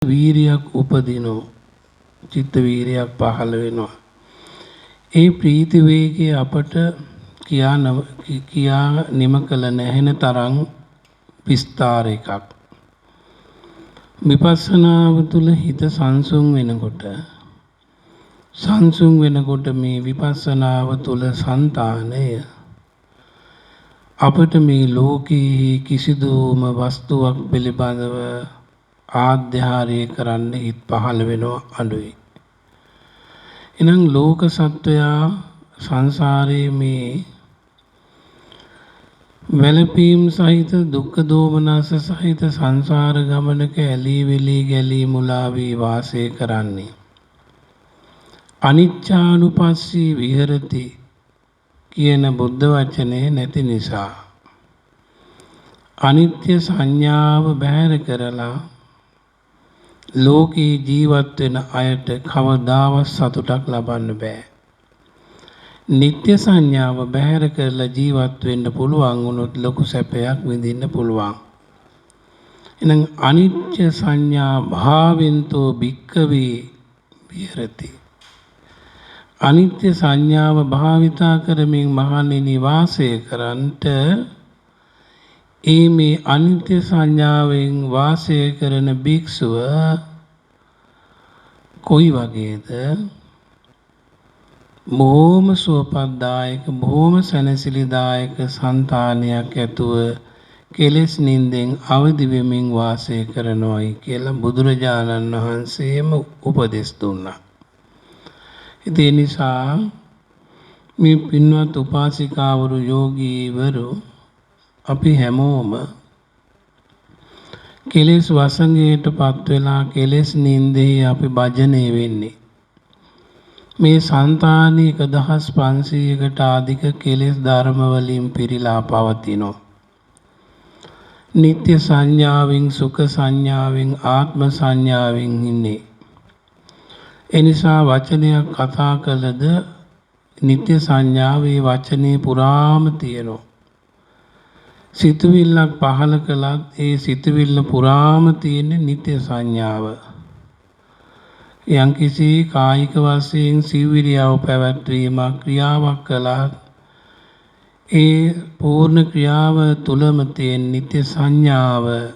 වීරියක් උපදිනවා. චිත්ත වීරියක් පහළ වෙනවා. ඒ ප්‍රීති වේගය අපට කියා නිම කළ නැහෙන තරම් විස්තර එකක්. විපස්සනාව තුළ හිත සංසුන් වෙනකොට මේ විපස්සනාව තුළ సంతානය අපට මේ ලෝකයේ කිසිදුම වස්තුවක් පිළිබඳව ආධ්‍යාරය කරන්න හිත් පහළ වෙනවා අඩුයි. එනම් ලෝක සත්වයා සංසාරයේ මේ වැළපීම් සහිත දුක්ඛ දෝමනස සහිත සංසාර ගමනක ඇලී වෙලී ගැලී මුලා වී වාසය කරන්නේ. අනිච්චානුපස්සී විහෙරති කියන බුද්ධ වචනේ නැති නිසා අනිත්‍ය සංඥාව බැහැර කරලා ලෝකේ ජීවත් වෙන අයට කවදාවත් සතුටක් ලබන්න බෑ. නිත්‍ය සංඥාව බැහැර කරලා ජීවත් වෙන්න පුළුවන් වුණොත් ලොකු සැපයක් විඳින්න පුළුවන්. එහෙනම් අනිත්‍ය සංඥා භාවෙන්තෝ භික්ඛවේ විහෙරති. අනිත්‍ය සංඥාව භාවිතා කරමින් මහණෙනි වාසය කරන්ට මේ අනිත්‍ය සංඥාවෙන් වාසය කරන භික්ෂුව කොයි වගේද? බොහොම සුවපත්දායක බොහොම සැනසිලිදායක సంతානයක් ඇතුව කෙලෙස් නින්දෙන් අවදි වෙමින් වාසය කරනවායි කියලා බුදුරජාණන් වහන්සේම උපදෙස් දුන්නා. ඒ නිසා මේ පින්වත් උපාසිකාවරු යෝගීවරු අපි හැමෝම කෙලෙස් වසඟයටපත් වෙලා කෙලෙස් නින්දේ අපි භජනය වෙන්නේ. මේ సంతානී 1500කට අධික කෙලෙස් ධර්ම වලින් පිරීලා පවතිනවා. නිත්‍ය සංඥාවෙන් සුඛ සංඥාවෙන් ආත්ම සංඥාවෙන් ඉන්නේ. එනිසා වචනයක් කතා කළද නිත්‍ය සංඥාවේ වචනේ පුරාම තියෙනවා. සිතුවිල්ලක් පහළ කළත් ඒ සිතුවිල්ල පුරාම තියෙන නිත්‍ය සංඥාව. යම්කිසි කායික වශයෙන් සිවිරියව පැවැත්වීමක් ක්‍රියාවක් කළත් ඒ පූර්ණ ක්‍රියාව තුලම තියෙන නිත්‍ය සංඥාව.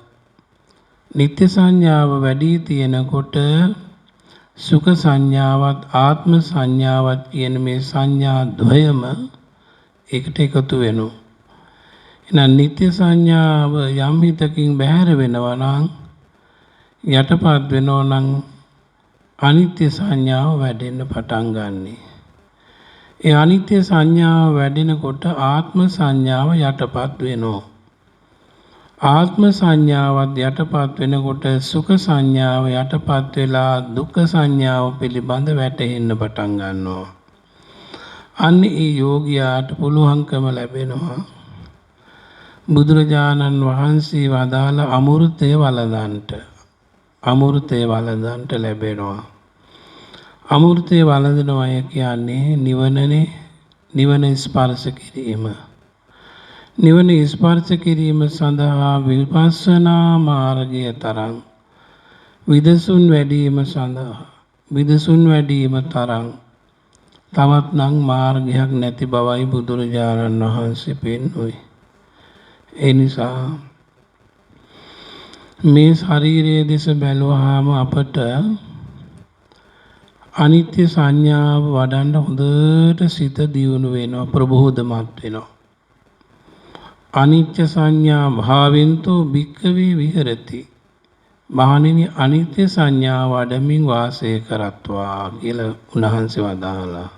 නිත්‍ය සංඥාව වැඩි තියෙනකොට සුඛ සංඥාවත් ආත්ම සංඥාවත් කියන මේ සංඥා ද්වයම එකට එකතු වෙනවා. එහෙනම් නිත්‍ය සංඥාව යම් හිතකින් බැහැර වෙනවා නම් යටපත් වෙනවා නම් අනිත්‍ය සංඥාව වැඩෙන්න පටන් ගන්නෙ. ඒ අනිත්‍ය සංඥාව වැඩෙනකොට ආත්ම සංඥාව යටපත් වෙනවා. ආත්ම සංඥාවත් යටපත් වෙනකොට සුඛ සංඥාව යටපත් වෙලා දුක්ඛ සංඥාව පිළිබඳ වැටහෙන්න පටන් ගන්නවා. අන්න ඒ යෝගියාට පුළුවන්කම ලැබෙනවා බුදුරජාණන් වහන්සේ වදාළ අමෘතය වළඳන්ට. අමෘතය වළඳන්ට ලැබෙනවා. අමෘතය වළඳනවා කියන්නේ නිවනනේ. නිවන ස්පර්ශ කිරීම. නිවන ස්පර්ශ කිරීම සඳහා විපස්සනා මාර්ගය තරම් විදසුන් වැඩිම තරම් තවත් නම් මාර්ගයක් නැති බවයි බුදුරජාණන් වහන්සේ පෙන්වුවේ. ඒ නිසා මේ ශරීරයේ දෙස බැලුවාම අපට අනිත්‍ය සංඥාව වඩන්න හොඳට සිත දියුණු වෙනවා, ප්‍රබෝධමත් වෙනවා. අනිත්‍ය සංඥා භාවෙන්තෝ භික්ඛවේ විහෙරති. මහණෙනි අනිත්‍ය සංඥා වඩමින් වාසය කරත්වා කියලා උන්වහන්සේ වදාළා.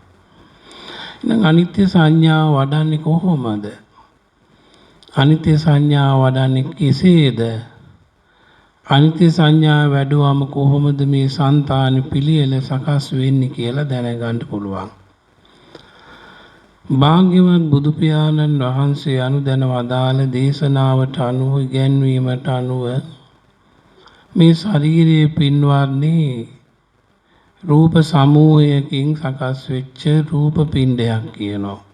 එහෙනම් අනිත්‍ය සංඥා වඩන්නේ කොහොමද? අනිත්‍ය සංඥා වඩන්නේ කෙසේද? අනිත්‍ය සංඥා වැඩුවම කොහොමද මේ సంతාන පිළියෙල සකස් වෙන්නේ කියලා දැනගන්න පුළුවන්. භාග්‍යවත් බුදු පියාණන් වහන්සේ අනුදැන වදාළ දේශනාවට අනුව ඉගැන්වීමට අනුව මේ ශරීරයේ පින්වත්නි රූප සමූහයකින් සකස් වෙච්ච රූප පිණ්ඩයක් කියනවා.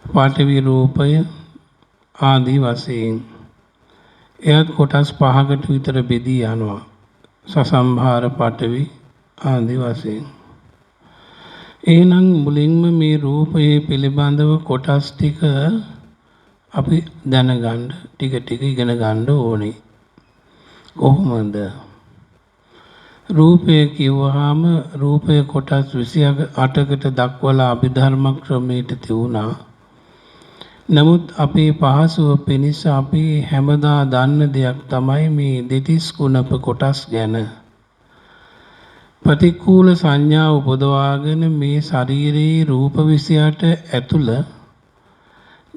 පඨවි රූපය ආදී වශයෙන් එයත් කොටස් 5කට විතර බෙදී යනවා. සසම්භාර පඨවි ආදි වශයෙන්. එහෙනම් මුලින්ම මේ රූපයේ පිළිබඳව කොටස් ටික අපි දැනගන්න ටික ටික ඉගෙන ගන්න ඕනේ. කොහොමද? රූපය කිව්වහම රූපය කොටස් 28කට දක්වලා අභිධර්ම ක්‍රමයට තියුණා. නමුත් අපේ පහසුව පිණිස අපි හැමදා දන්න දෙයක් තමයි මේ දෙතිස් කුණප කොටස් ගැන. ප්‍රතිකූල සංඥා උපදවාගෙන මේ ශරීරයේ රූප 28 ඇතුළ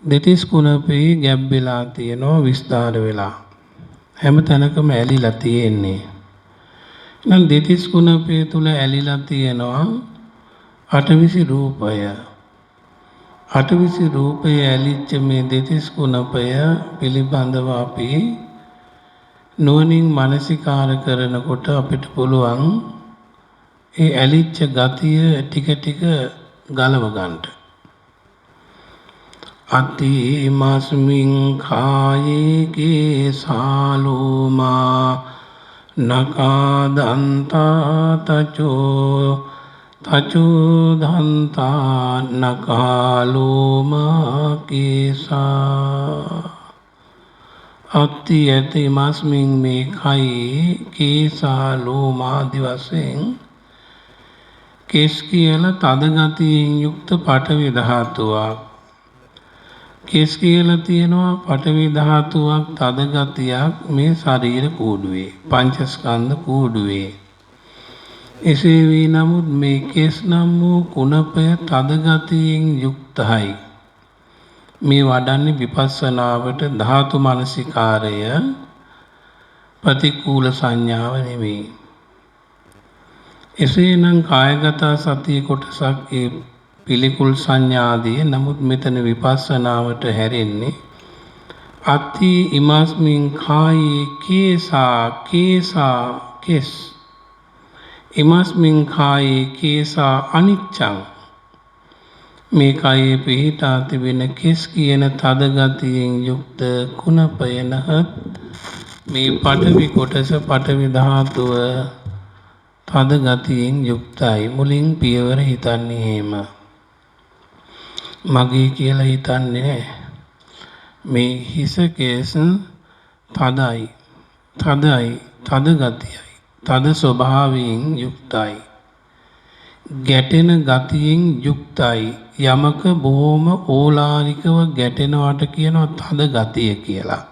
දෙතිස් කුණපේ ගැබ් වෙලා තියෙනවා, විස්තර වෙලා. හැම තැනකම ඇලිලා තියෙන්නේ. නම් දෙතිස් කුණපේ තුල ඇලිලා තියෙනවා අටවිසි රූපය. අටවිසි රූපය ඇලිච්ච මේ දෙතිස් කුණපය පිළිබඳව අපි නුවණින් මනසිකාර කරනකොට අපිට පුළුවන් ඒ ඇලිච්ච ගතිය ටික ටික ගලව ගන්නට. අතිමස්මින් කායේ කේසාලෝමා නකාදන්තා තචෝ දන්තා නකාලෝමා කේසා. අත්ති ඇතිමස්මින් මේ කයේ කේසාලෝමා ආදි වශයෙන් කෙස් කියලා තද ගතියෙන් යුක්ත පඨවි ධාතුවක්. කෙස් කියලා තියෙනවා පඨවි ධාතුවක් තද ගතියක් මේ ශරීර කූඩුවේ, පංචස්කන්ධ කූඩුවේ. එසේ වී නමුත් මේ කෙස් නම් වූ කුණපය තද ගතියෙන් යුක්තයි. මේ වඩන්නේ විපස්සනාවට ධාතු මනසිකාරය, ප්‍රතිකූල සංඥාව නෙවෙයි. එසේනම් කායගත සතිය කොටසක් ඒ පිළිකුල් සංඥාදී. නමුත් මෙතන විපස්සනාවට හැරෙන්නේ අත්ති ඉමස්මින් කායේ කේසා කෙස්. ඉමස්මින් කායේ කේසා අනිච්චං. මේ කයේ පිහිටා තිබෙන කෙස් කියන තද ගතියෙන් යුක්ත කුණපය නහත් මේ පඨවි කොටස පඨවි ධාතුව තද ගතියෙන් යුක්තයි. මුලින් පියවර හිතන්නේ එහෙම. මගේ කියලා හිතන්නේ නැහැ. මේ හිස කේස තදයි, තද ගතියයි, තද ස්වභාවයෙන් යුක්තයි, ගැටෙන ගතියෙන් යුක්තයි. යමක බොහොම ඕලාරිකව ගැටෙනවට කියනවා තද ගතිය කියලා.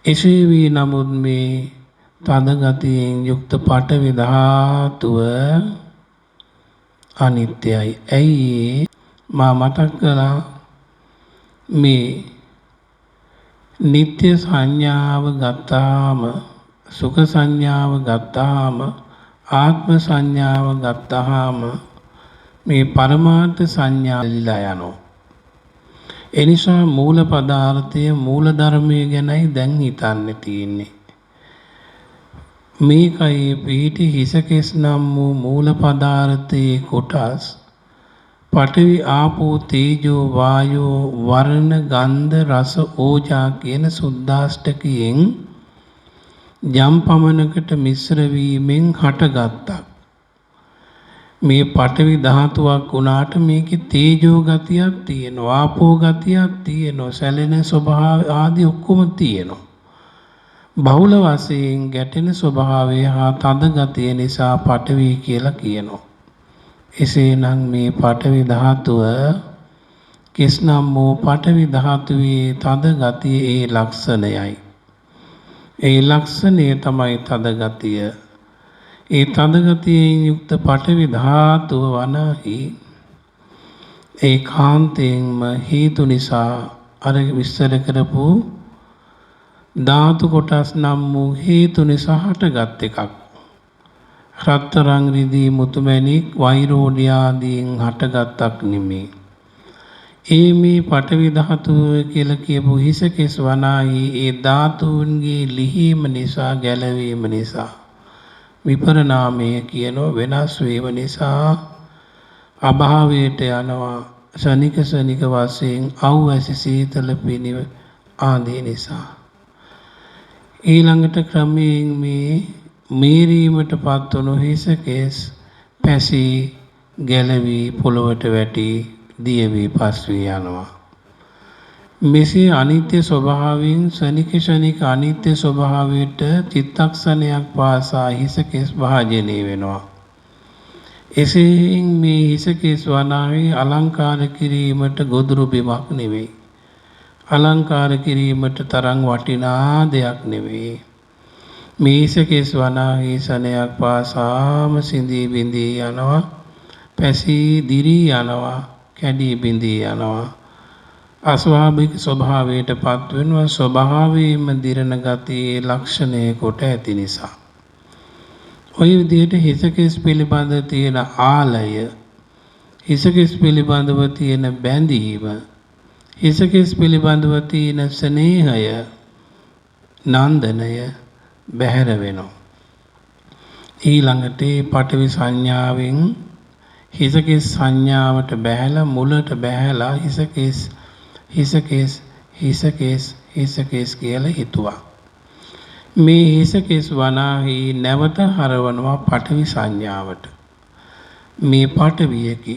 එසේ වී නමුත් මේ තද ගතියෙන් යුක්ත පඨවි ධාතුව අනිත්‍යයි. ඇයි මා මතක් කළා මේ නිත්‍ය සංඥාව ගත්තාම, සුඛ සංඥාව ගත්තාම, ආත්ම සංඥාව ගත්තාම මේ පරමාර්ථ සංඥා ලිලා යනවා. එනිසා මූල පදාර්ථය, මූල ධර්මයේ ගැනයි දැන් හිතන්න තියෙන්නේ. මේකයි පිහිටි හිසකෙස් නම් වූ මූල පදාර්ථයේ කොටස් පඨවි ආපෝ තේජෝ වායෝ වර්ණ ගන්ධ රස ඕජා කියන සුද්දාෂ්ටකයෙන් යම් පමණකට මිශ්‍ර වීමෙන් හටගත්තා. මේ පඨවි ධාතුවක් වුණාට මේකේ තේජෝ ගතියක් තියෙනවා, ආපෝ ගතියක් තියෙනවා, සැලෙන ස්වභාව ආදී ඔක්කොම තියෙනවා. බහුල වශයෙන් ගැටෙන ස්වභාවය හා තද ගතිය නිසා පඨවි කියලා කියනවා. එසේනම් මේ පඨවි ධාතුව කෙස් නම් වූ පඨවි ධාතුවේ තද ගතිය ඒ ලක්ෂණයයි. ඒ ලක්ෂණය තමයි තද ගතිය. ඒ තද ගතියෙන් යුක්ත පඨවි ධාතුව වනාහි ඒකාන්තයෙන්ම හේතු නිසා අර විස්තර කරපු ධාතු කොටස් නම් වූ හේතු නිසා හටගත් එකක්. රත්තරන් රිදී මුතුමැණික් වෛරෝඩ්‍ය ආදීන් හටගත්ක් නෙමේ. ඒ මේ පඨවි ධාතුව කියලා කියපු හිසකෙස් වනාහි ඒ ධාතුන්ගේ ලිහීම නිසා, ගැලවීම නිසා, විපරණාමය කියනෝ වෙනස් වීම නිසා අභාවයට යනවා. ශනික වශයෙන් අවැසි සීතල පිනිව ආදී නිසා. ඊළඟට ක්‍රමයෙන් මේ මේරීමට පත්වනු හිසකෙස් පැසී ගැලවී පොළොවට වැටි දියවී පස්වී යනවා. මෙසේ අනිත්‍ය ස්වභාවයෙන් ශනික අනිත්‍ය ස්වභාවයට චිත්තක්ෂණයක් පාසා හිසකෙස් භාජනය වෙනවා. එසේයින් මේ හිසකෙස් වනාහි අලංකාර කිරීමට ගොදුරු බිමක් නෙවෙයි. අලංකාර කිරීමට තරම් වටිනා දෙයක් නෙවෙයි. මේ හිසකෙස් වනාහි සනයක් පාසාම සිඳී බිඳී යනවා. පැසී දිරී යනවා. කැඩී බිඳී යනවා. අස්වාභාවික ස්වභාවයට පත්වෙනවා. ස්වභාවයෙන්ම දිරණ ගතියේ ලක්ෂණය කොට ඇති නිසා. ඔය විදිහට හිසකෙස් පිළිබඳ තියෙන ආලය, හිසකෙස් පිළිබඳව තියෙන බැඳීම, හිසකෙස් පිළිබඳව තියෙන ස්නේහය, නන්දනය බැහැර වෙනවා. ඊළඟට පඨවි සංඥාවෙන් හිසකෙස් සංඥාවට බැහැලා මුලට බැහැලා හිසකෙස් කියලා හිතුවා. මේ හිසකෙස් වනාහි නැවත හරවනවා පඨවි සංඥාවට. මේ පඨවියකි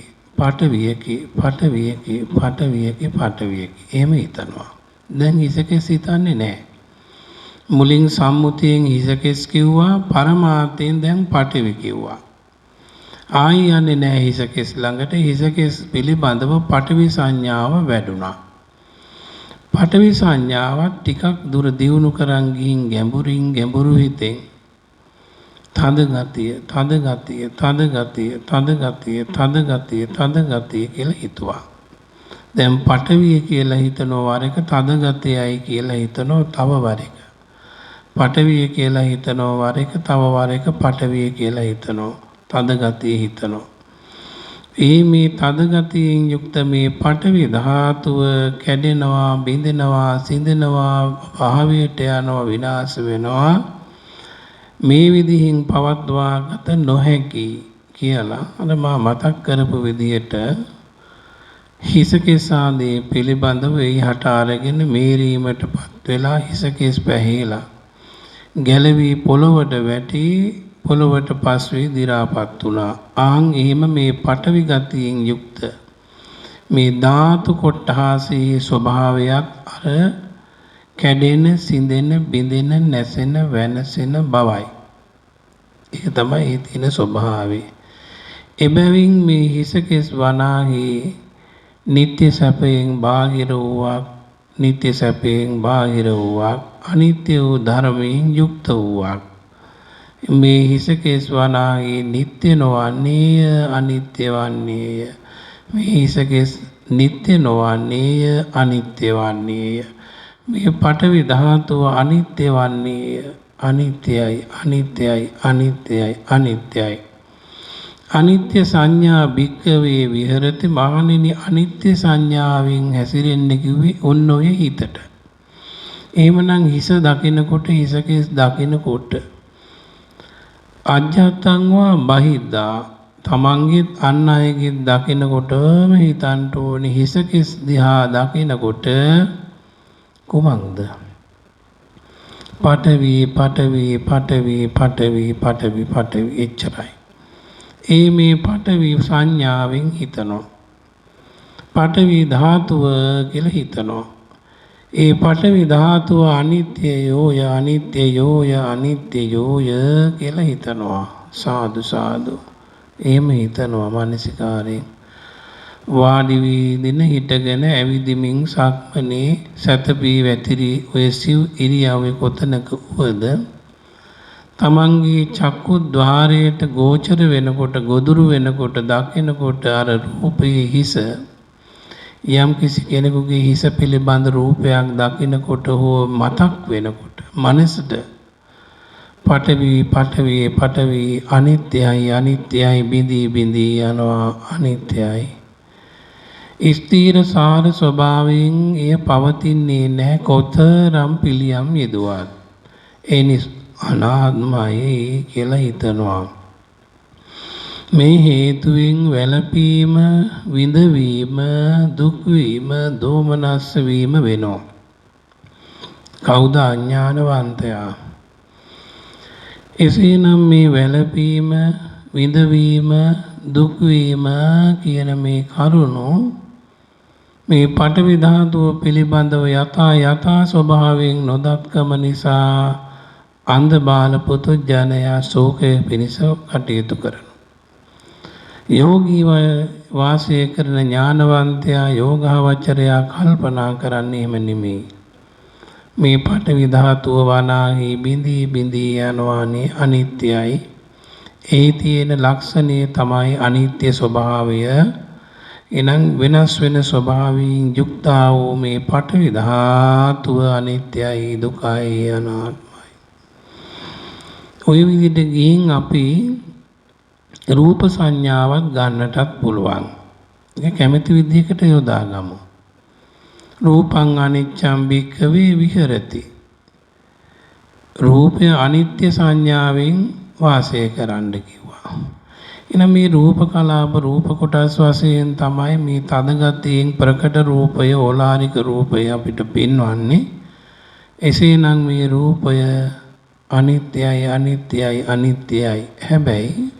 එහෙම හිතනවා. දැන් හිසකෙස් හිතන්නේ නැහැ. මුලින් සම්මුතියෙන් හිසකෙස් කිව්වා, පරමාර්ථයෙන් දැන් පඨවි කිව්වා. ආයි යන්නේ නැහැ හිසකෙස් ළඟට. හිසකෙස් පිළිබඳව පඨවි සංඥාව වැඩුණා. පඨවි සංඥාවත් ටිකක් දුර දියුණු කරන් ගිහින් ගැඹුරු හිතෙන් තද ගතිය කියලා හිතුවා. දැන් පඨවිය කියලා හිතනවා වර එක, තද ගතියයි කියලා හිතනවා තව වර එක. පඨවිය කියලා හිතනවා වර එක, තව වර එක පඨවිය කියලා හිතනවා. තද ගතිය හිතනවා. මේ තද ගතියෙන් යුක්ත මේ පඨවි ධාතුව කැඩෙනවා, බිඳෙනවා, සිඳෙනවා, භාවයට යනවා, විනාශ වෙනවා. මේ විදිහින් පවත්වා ගත නොහැකි කියලා අර මා මතක් කරපු විදියට හිසකෙස් ආදී පිළිබඳව එහාට අරගෙන මේරීමටපත් වෙලා හිසකෙස් පැහැලා ගැලවී පොළොවට වැටි පොළොවට පස්වේ දි รา පත් වුණා. එහෙම මේ පඨවි ගතියෙන් යුක්ත මේ ධාතු කොටහසේ ස්වභාවයක් අර කැඩෙන, සිඳෙන, බිඳෙන, නැසෙන, වෙනසෙන බවයි. ඒක තමයි ඒ තියෙන ස්වභාවය. එබැවින් මේ හිසකෙස් වනාහි නিত্য සැපයෙන් බාහිර වූවක්, නিত্য සැපයෙන් බාහිර වූවක්, අනිත්‍ය වූ ධර්මයෙන් යුක්ත වූවක්. මේ හිසකෙස් වනාහි නিত্য නොවන්නේය, අනිත්‍ය වන්නේය. මේ හිසකෙස් නিত্য නොවන්නේය, අනිත්‍ය වන්නේය. මේ පඨවි ධාතුව අනිත්‍ය වන්නේය. අනිත්‍යයි. අනිත්‍ය සංඥා භික්ඛවේ විහෙරති. මහණෙනි, අනිත්‍ය සංඥාවෙන් හැසිරෙන්න කිව්වේ ඔන්න ඔය හිතට. එහෙමනම් හිස දකිනකොට, හිසකෙස් දකිනකොට අජ්ජත්තංවා බහිද්දා, තමන්ගෙත් අන් අයගෙත් දකිනකොටම හිතන්න ඕනේ හිසකෙස් දිහා දකිනකොට කුමක්ද? පඨවි එච්චරයි. මේ පඨවි සංඥාවෙන් හිතනවා. පඨවි ධාතුව කියලා හිතනවා. පඨවි ධාතුව අනිත්‍යයෝය කියලා හිතනවා. සාදු. එහෙම හිතනවා මානසිකාරයෙන්. වාඩි වීදින හිටගෙන ඇවිදිමින් සක්මනේ සතපී වැතිරි ඔය සිව් ඉරියව්වේ කොතනක වුවද තමන්ගේ චක්කු ద్వාරයට ගෝචර වෙනකොට, ගොදුරු වෙනකොට, දකිනකොට අර රූපයේ හිස, යම් කිසි කෙනෙකුගේ හිස පිළිබඳ රූපයක් දකිනකොට හෝ මතක් වෙනකොට මනසට පඨවි අනිත්‍යයි බිඳී යනවා. අනිත්‍යයි. ස්ථීර සාර ස්වභාවයෙන් එය පවතින්නේ නැහැ, කොතරම් පිළියම් යෙදුවත්. අනාත්මයි කියලා හිතනවා. මේ හේතුවෙන් වැළපීම, විඳවීම, දුක් වීම, දෝමනස්ස වීම වෙනවා. කවුද? අඥානවන්තයා. එසේනම් මේ වැළපීම, විඳවීම, දුක් වීම කියන මේ කරුණු මේ පඨවි ධාතුව පිළිබඳව යථා ස්වභාවයෙන් නොදක්කම නිසා අන්ධ බාල පුතුජනයා ශෝකය පිණිස කටයුතු කරනවා. යෝගීව වාසය කරන ඥානවන්තයා යෝගාවචරයා කල්පනා කරන්නේ එහෙම නෙමෙයි. මේ පඨවි ධාතුව වනාහි බිඳී බිඳී යනවානේ අනිත්‍යයි. එහි තියෙන ලක්ෂණය තමයි අනිත්‍ය ස්වභාවය. එනම් වෙනස් වෙන ස්වභාවයෙන් යුක්ත වූ මේ පඨවි ධාතුව අනිත්‍යයි, දුකයි, අනාත්මයි. ඔය විදිහට ගිහින් අපි රූප සංඥාවක් ගන්නටත් පුළුවන්. ඒක කැමැති විදිහකට යොදාගමු. රූපං අනිච්ඡං භික්ඛවේ විහෙරති. රූපය අනිත්‍ය සංඥාවෙන් වාසය කරන්න කිව්වා. එනම් මේ රූප කලාප රූප කොටස් වශයෙන් තමයි මේ තද ගතියෙන් ප්‍රකට රූපය, ඕලාරික රූපය අපිට පෙන්වන්නේ. එසේනම් මේ රූපය අනිත්‍යයි, අනිත්‍යයි, අනිත්‍යයි. හැබැයි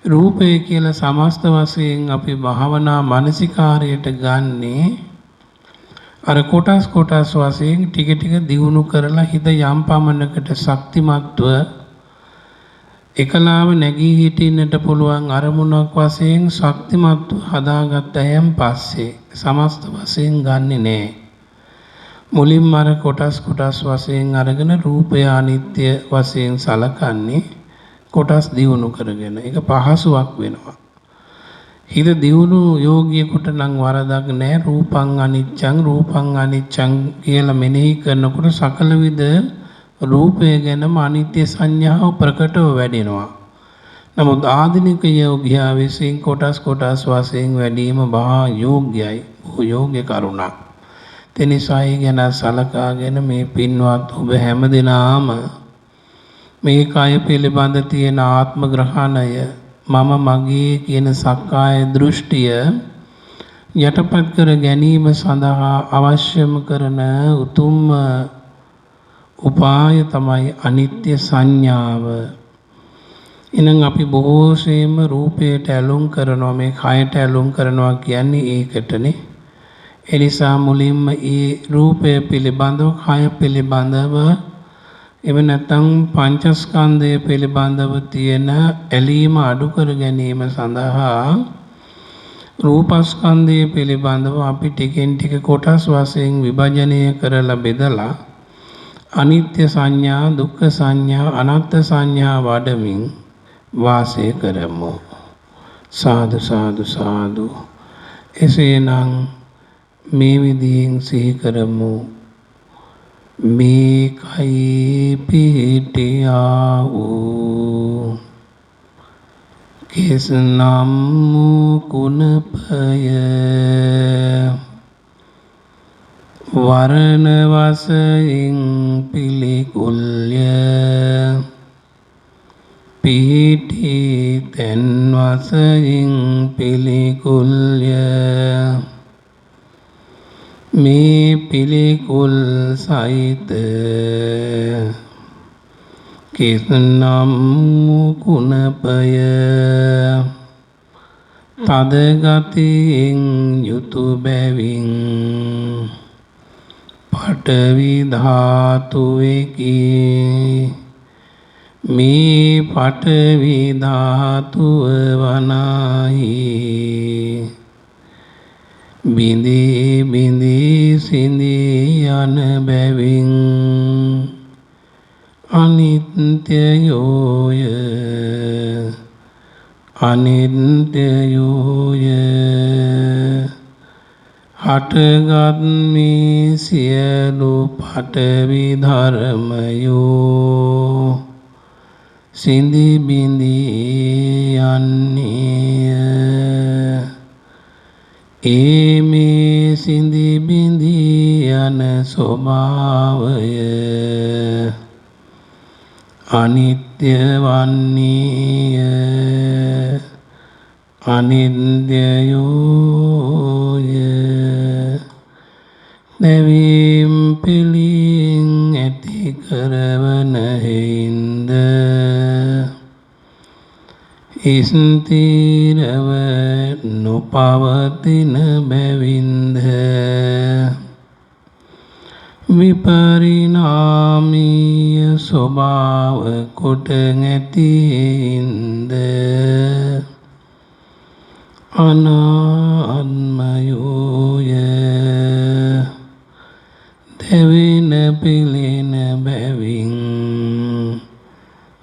රූපය කියලා සමස්ත වශයෙන් අපි භාවනා මානසිකාරයට ගන්නේ අර කොටස් වශයෙන් ටික ටික දියුණු කරලා හිත යම් පමණකට ශක්තිමත්ව එකලාව නැගී හිටින්නට පුළුවන් අරමුණක් වශයෙන් ශක්තිමත්ව හදාගත්තයන් පස්සේ සමස්ත වශයෙන් ගන්නෙ නෑ. මුලින්ම අර කොටස් වශයෙන් අරගෙන රූපය අනිත්‍ය වශයෙන් සලකන්නේ කොටස් දියුණු කරගෙන. ඒක පහසුවක් වෙනවා. හිත දියුණු යෝගියෙකුට නම් වරදක් නෑ. රූපං අනිච්චං කියලා මෙනෙහි කරනකොට සකල විද රූපය ගැනම අනිත්‍ය සංඥාව ප්‍රකටව වැඩෙනවා. නමුත් ආධුනික යෝගියා විසින් කොටස් වශයෙන් වැඩිම බහා යෝග්‍යයි. යෝග්‍ය කරුණක්. තෙනිසායි ගැන සලකාගෙන මේ පින්වත් ඔබ හැමදෙනාම මේ කය පිළිබඳ තියෙන ආත්ම ග්‍රහණය, මම මගේ කියන සක්කාය දෘෂ්ටිය යටපත් කර ගැනීම සඳහා අවශ්‍යම කරන උතුම් උපාය තමයි අනිත්‍ය සංඥාව. එනම් අපි බොහෝසෙම රූපයට ඇලුම් කරනවා, මේ කයට ඇලුම් කරනවා කියන්නේ ඒකටනේ. එනිසා මුලින්ම ඒ රූපය පිළිබඳව, කය පිළිබඳව, එව නැත්නම් පංචස්කන්ධය පිළිබඳව තියෙන ඇලීම අඩු කර ගැනීම සඳහා රූපස්කන්ධය පිළිබඳව අපි ටිකෙන් ටික කොටස් වශයෙන් විභජනය කරලා බෙදලා අනිත්‍ය සංඥා, දුක්ඛ සංඥා, අනාත්ම සංඥා වඩමින් වාසය කරමු. සාදු සාදු සාදු. එසේනම් මේ විදියෙන් සිහි කරමු. මේ කයි පිහිටියා වූ කෙසනම් කුණපය වරණ වශයෙන් පිළිකුල්ය පිහිටි තැන් වශයෙන් පිළිකුල්ය මේ පිළිකුල් සහිත කෙසනම් කුණපය තද ගතියෙන් යුතු බැවින් පඨවි ධාතුවේකි. මේ පඨවි ධාතුව වනාහි බිඳී බිඳී සිඳී යන බැවින් අනිත්‍යයෝය හටගත් මේ සියලු පඨවි ධර්මයෝ සිඳි බිඳී යන්නේය. ඒ මේ සිඳි බිඳී යන ස්වභාවය අනිත්‍ය වන්නේය. අනිත්‍යයෝය නැවීම් පිළින් ඇති කරවන හේින්ද ස්ථිරව නොපවතින බැවින්ද විපරිණාමීය ස්වභාව කොට ඇතිහින්ද අනාත්මයෝය දෙවින පිළින බැවින්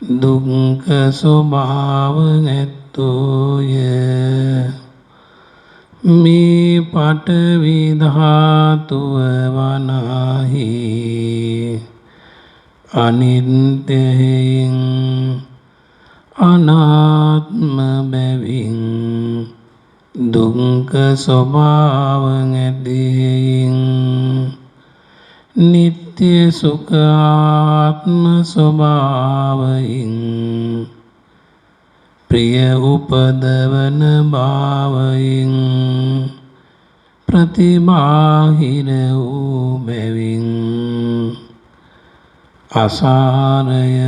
දුක්ඛ ස්වභාව නැත්තෝය මේ පඨවි ධාතුව වනාහි අනිත්‍යයෙන් අනාත්ම බැවින් දුක්ඛ ස්වභාව නැතියෙන් නිත්‍ය සුඛ ආත්ම ස්වභාවයෙන් ප්‍රිය උපදවන භාවයෙන් ප්‍රතිබාහිර වූ බැවින් අසාරය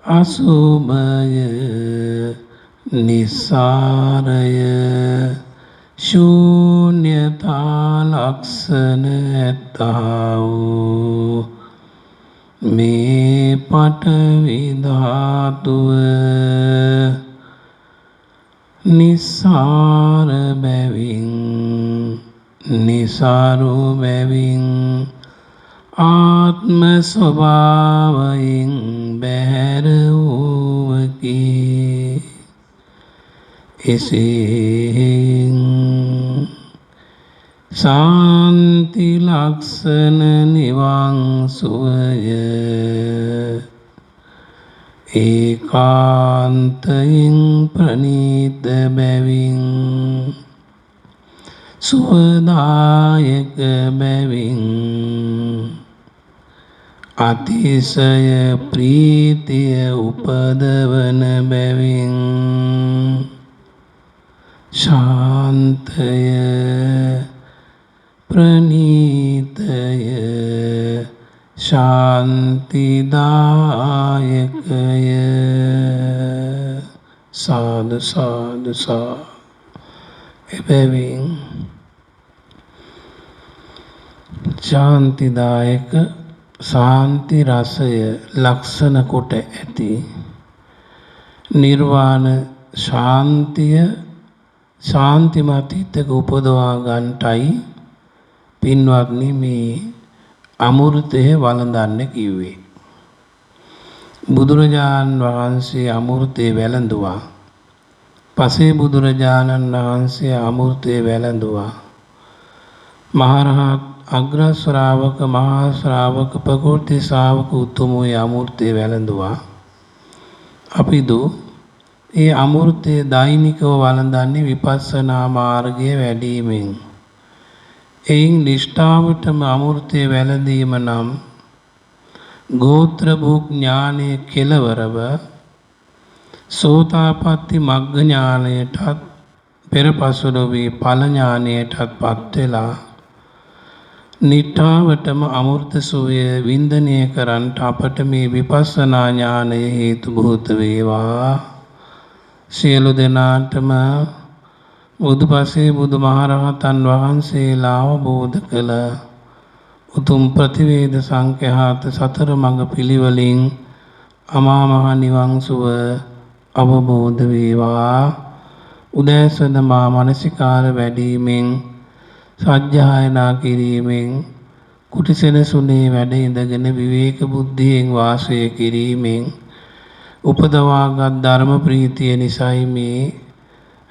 අසුභය නිස්සාරය ශූන්‍යතා ලක්ෂණ ඇත්තා වූ මේ පඨවි ධාතුව නිස්සාර බැවින් නිසාරු බැවින් ආත්ම ස්වභාවයෙන් බැහැර වූවකි එසේ ශාන්ති ලක්ෂණ නිවන් සුවය ඒකාන්තයෙන් ප්‍රණීත බැවින් සුවදායක බැවින් අතිශය ප්‍රීතිය උපදවන බැවින් ශාන්තය ප්‍රණීතය ශාන්තිදායකය සාදු සාදු සාදු එබැවින් ශාන්තිදායක ශාන්ති රසය ලක්ෂණ කොට ඇති නිර්වාණ ශාන්තිය ශාන්තිමත් හිතක උපදවා ගන්නටයි පින්වත්නි මේ අමෘතය වළඳන්න කිව්වේ. බුදුරජාණන් වහන්සේ අමෘතය වැළඳුවා. පසේ බුදුරජාණන් වහන්සේ අමෘතය වැළඳුවා. මහරහත් අග්‍ර ශ්‍රාවක මහා ශ්‍රාවක ප්‍රකෘති ශ්‍රාවක උතුමෝ අමෘතය වැළඳුවා. අපිදු ඒ අමෘතය දෛනිකව වළඳන්නේ විපස්සනා මාර්ගය වැඩීමෙන්. එයින් නිෂ්ඨාවටම අමෘතය වැළඳීම නම් ගෝත්‍ර භූ ඥානයේ කෙලවරව සෝතාපට්ටි මග්ග ඥානයටත් පෙරපසු නොවී ඵල ඥානයටත් පත් වෙලා නිට්ඨාවටම අමෘත සෝය වින්දනය කරන්ට අපට මේ විපස්සනා ඥානය හේතු භූත වේවා. සියලු දෙනාටම බුදුපසේ බුදුමහරහතන් වහන්සේලා අවබෝධ කළ උතුම් ප්‍රතිවේද සංඛ්‍යාත සතර මඟ පිළිවෙලින් අමා මහ නිවන් සුව අවබෝධ වේවා. උදෑසන මා මනසිකාර වැඩීමෙන් සජ්ජායනා කිරීමෙන් කුටිසෙනසුනේ වැඩ ඉඳගෙන විවේක බුද්ධියෙන් වාසය කිරීමෙන් උපදවාගත් ධර්ම ප්‍රීතිය නිසයි මේ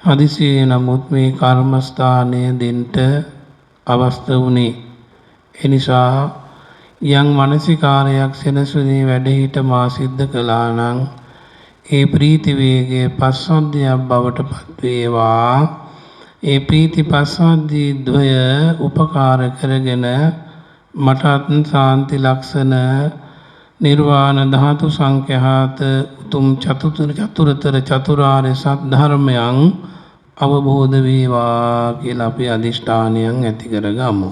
හදිසියේ නමුත් මේ කර්මස්ථානය දෙන්ට අවස්ථ වුණේ. එනිසා යම් මානසිකාරයක් සෙනසුනේ වැඩහිට මා සිද්ධ කළා නම් ඒ ප්‍රීති වේගයේ පස්සද්ධියක් බවට පත් වේවා. ඒ ප්‍රීති පස්සද්ධි ද්වය උපකාර කරගෙන මටත් ශාන්ති ලක්ෂණ නිර්වාණ ධාතු සංඛ්‍යාත උතුම් චතුරාර්ය චතුරාර්ය සත්‍ය ධර්මයන් අවබෝධ වේවා කියලා අපි අදිෂ්ඨානයන් ඇති කරගමු.